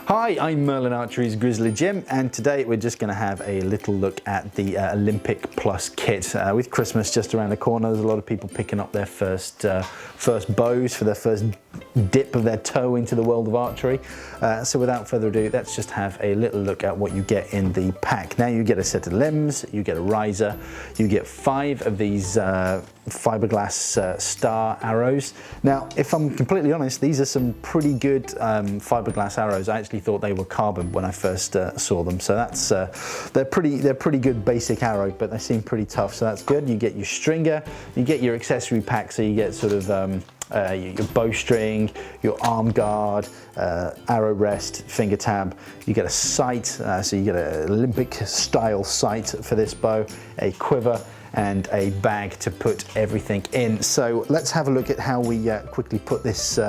Hi, I'm Merlin Archery's Grizzly Jim, and today we're just going to have a little look at the Olympic Plus kit. With Christmas just around the corner, there's a lot of people picking up their first bows for their first dip of their toe into the world of archery. So without further ado, let's just have a little look at what you get in the pack. Now you get a set of limbs, you get a riser, you get 5 of these fiberglass star arrows. Now, if I'm completely honest, these are some pretty good fiberglass arrows. I actually thought they were carbon when I first saw them, so that's they're pretty good basic arrow, but they seem pretty tough, so that's good. You get your stringer, you get your accessory pack, so you get sort of your bowstring, your arm guard, arrow rest, finger tab. You get a sight, so you get an Olympic style sight for this bow, a quiver, and a bag to put everything in. So let's have a look at how we quickly put this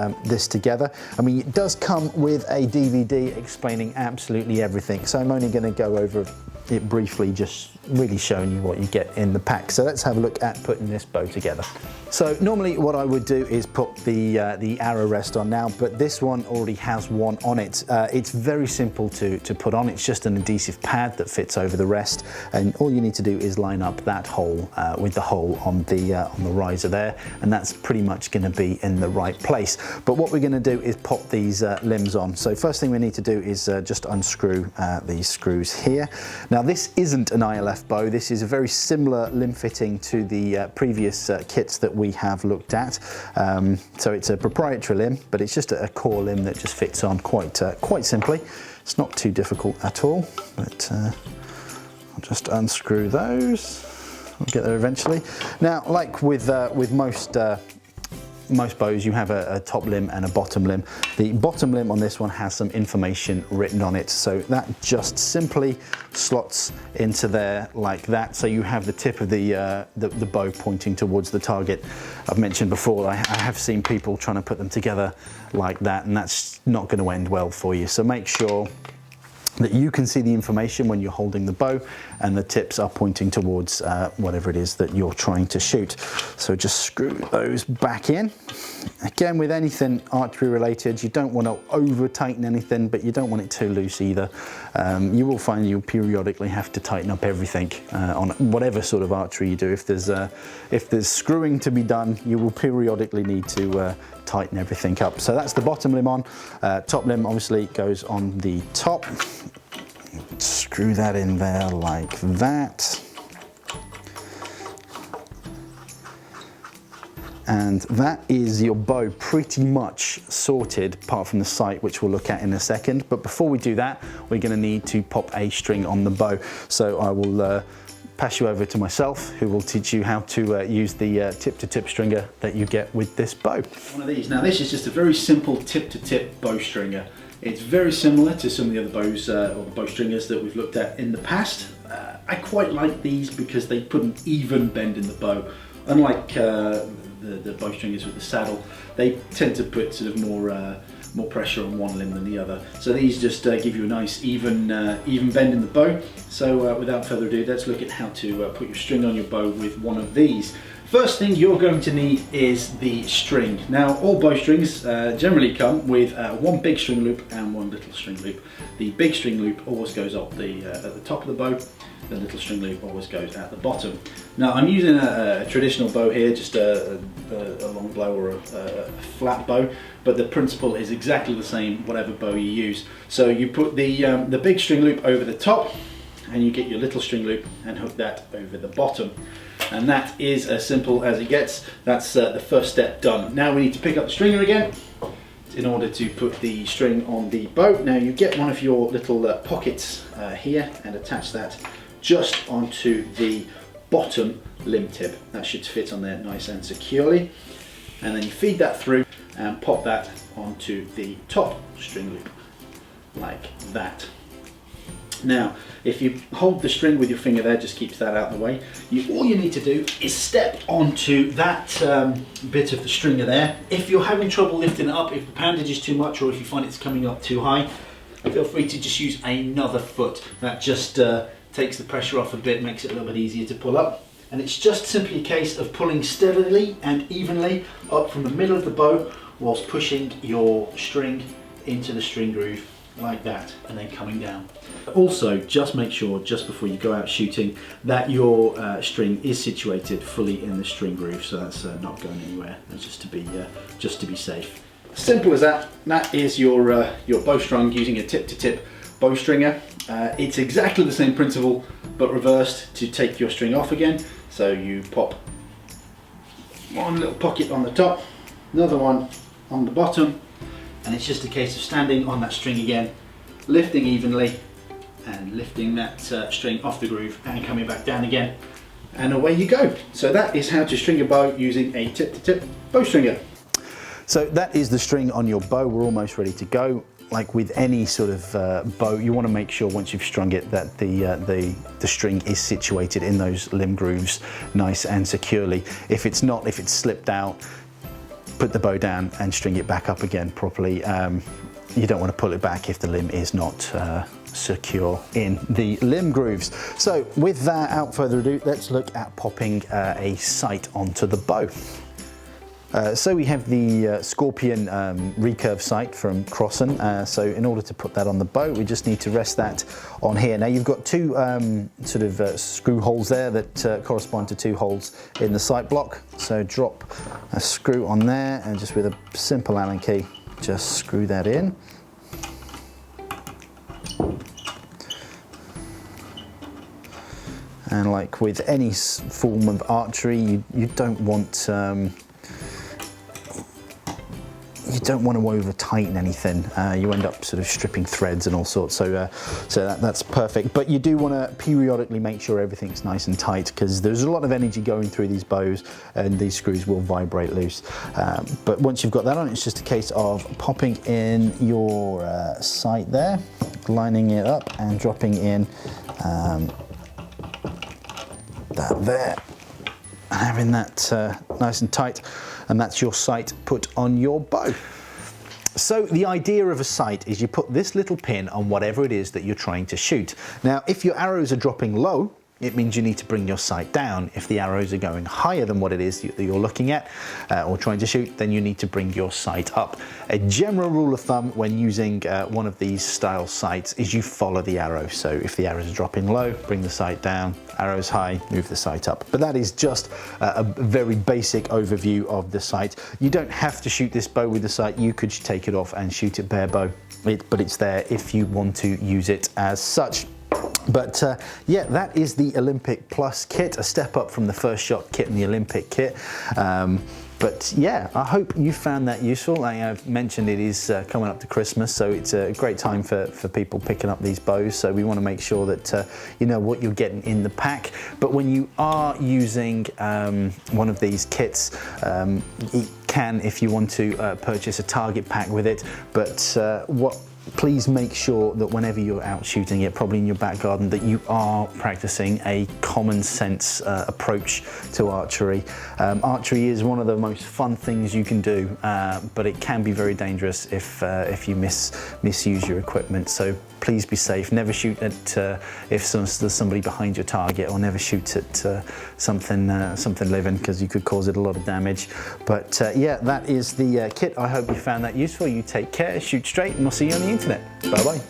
together. I mean, it does come with a DVD explaining absolutely everything, so I'm only going to go over it briefly, just really showing you what you get in the pack. So let's have a look at putting this bow together. So normally what I would do is put the arrow rest on now, but this one already has one on it. It's very simple to put on. It's just an adhesive pad that fits over the rest, and all you need to do is line up that hole with the hole on the riser there, and that's pretty much going to be in the right place. But what we're going to do is pop these limbs on. So first thing we need to do is just unscrew these screws here. Now this isn't an ILF bow. This is a very similar limb fitting to the previous kits that we have looked at. So it's a proprietary limb, but it's just a core limb that just fits on quite simply. It's not too difficult at all, but I'll just unscrew those. We'll get there eventually. Now, like with most bows, you have a top limb and a bottom limb. The bottom limb on this one has some information written on it, so that just simply slots into there like that. So you have the tip of the bow pointing towards the target. I've mentioned before, I have seen people trying to put them together like that, and that's not going to end well for you. So make sure that you can see the information when you're holding the bow, and the tips are pointing towards whatever it is that you're trying to shoot. So just screw those back in. Again, with anything archery related, you don't want to over tighten anything, but you don't want it too loose either. You will find you'll periodically have to tighten up everything on whatever sort of archery you do. If there's screwing to be done, you will periodically need to tighten everything up. So that's the bottom limb on. Top limb obviously goes on the top. Screw that in there like that. And that is your bow pretty much sorted, apart from the sight, which we'll look at in a second. But before we do that, we're going to need to pop a string on the bow. So I will pass you over to myself, who will teach you how to use the tip-to-tip stringer that you get with this bow. One of these. Now this is just a very simple tip-to-tip bow stringer. It's very similar to some of the other bows or the bow stringers that we've looked at in the past. I quite like these because they put an even bend in the bow. Unlike the bow stringers with the saddle, they tend to put sort of more pressure on one limb than the other. So these just give you a nice even bend in the bow. So without further ado, let's look at how to put your string on your bow with one of these. First thing you're going to need is the string. Now all bow strings generally come with one big string loop and one little string loop. The big string loop always goes up at the top of the bow. The little string loop always goes at the bottom. Now I'm using a traditional bow here, just a long bow or a flat bow, but the principle is exactly the same whatever bow you use. So you put the big string loop over the top, and you get your little string loop and hook that over the bottom. And that is as simple as it gets. That's the first step done. Now we need to pick up the stringer again in order to put the string on the bow. Now you get one of your little pockets here and attach that just onto the bottom limb tip. That should fit on there nice and securely. And then you feed that through and pop that onto the top string loop like that. Now, if you hold the string with your finger there, just keeps that out of the way. All you need to do is step onto that bit of the stringer there. If you're having trouble lifting it up, if the poundage is too much, or if you find it's coming up too high, feel free to just use another foot. That just takes the pressure off a bit, makes it a little bit easier to pull up. And it's just simply a case of pulling steadily and evenly up from the middle of the bow whilst pushing your string into the string groove like that, and then coming down. Also, just make sure, just before you go out shooting, that your string is situated fully in the string groove, so that's not going anywhere. That's just to be safe. Simple as that. That is your bowstrung using a tip-to-tip bowstringer. It's exactly the same principle, but reversed to take your string off again. So you pop one little pocket on the top, another one on the bottom, and it's just a case of standing on that string again, lifting evenly, and lifting that string off the groove and coming back down again, and away you go. So that is how to string a bow using a tip-to-tip bowstringer. So that is the string on your bow. We're almost ready to go. Like with any sort of bow, you want to make sure once you've strung it that the string is situated in those limb grooves nice and securely. If it's not, if it's slipped out, put the bow down and string it back up again properly. You don't want to pull it back if the limb is not secure in the limb grooves. So with that, out further ado, let's look at popping a sight onto the bow. So we have the Scorpion recurve sight from Crossan. So in order to put that on the bow, we just need to rest that on here. Now you've got two sort of screw holes there that correspond to two holes in the sight block. So drop a screw on there and just with a simple Allen key, just screw that in. And like with any form of archery, you don't want to over tighten anything. You end up sort of stripping threads and all sorts. So that's perfect. But you do want to periodically make sure everything's nice and tight, because there's a lot of energy going through these bows, and these screws will vibrate loose. But once you've got that on, it's just a case of popping in your sight there, lining it up, and dropping in that there, and having that nice and tight, and that's your sight put on your bow. So the idea of a sight is you put this little pin on whatever it is that you're trying to shoot. Now, if your arrows are dropping low, it means you need to bring your sight down. If the arrows are going higher than what it is that you're looking at or trying to shoot, then you need to bring your sight up. A general rule of thumb when using one of these style sights is you follow the arrow. So if the arrows are dropping low, bring the sight down. Arrows high, move the sight up. But that is just a very basic overview of the sight. You don't have to shoot this bow with the sight. You could take it off and shoot it bare bow, but it's there if you want to use it as such. But yeah, that is the Olympic Plus kit, a step up from the First Shot kit and the Olympic kit. But yeah, I hope you found that useful. Like I've mentioned, it is coming up to Christmas, so it's a great time for people picking up these bows. So we want to make sure that you know what you're getting in the pack. But when you are using one of these kits, you can, if you want to, purchase a target pack with it. But please make sure that whenever you're out shooting it, probably in your back garden, that you are practicing a common sense approach to archery. Archery is one of the most fun things you can do, but it can be very dangerous if you misuse your equipment. So please be safe. Never shoot at if there's somebody behind your target, or never shoot at something living, because you could cause it a lot of damage. But yeah, that is the kit. I hope you found that useful. You take care, shoot straight, and we'll see you on the internet. Bye bye.